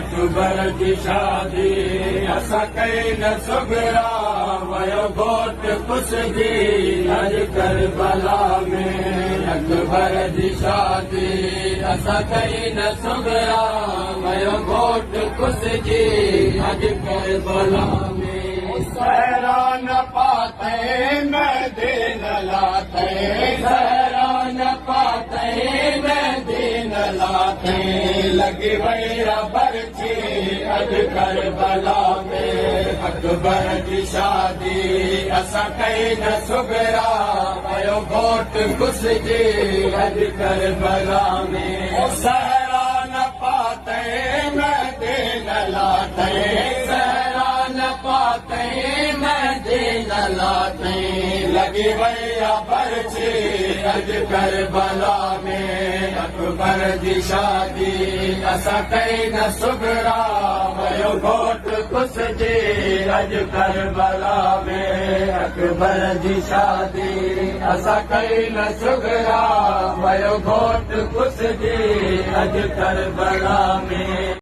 अकबर जी शादी असां कई न सुगरा वयो घोट कुसजी अज करबला में अकबर जी शादी असां कई न सुगरा वयो घोट कुसजी अज करबला में सहरा न पाते मैदीन लाते सहरा न पाते मैदीन लाते लगी वैरा बरछी अज करबला में अकबर जी शादी असां कई न सुगरा वयो घोट कुसजी अज करबला में सहरा न पाते मैदीन लाते सहरा न पाते मैदीन लाते लगी वैया बरछी अज करबला में अकबर जी शादी असां कई न सुगरा वयो घोट कुसजी अज करबला में अकबर जी शादी असां कई न सुगरा वयो घोट कुसजी अज करबला में।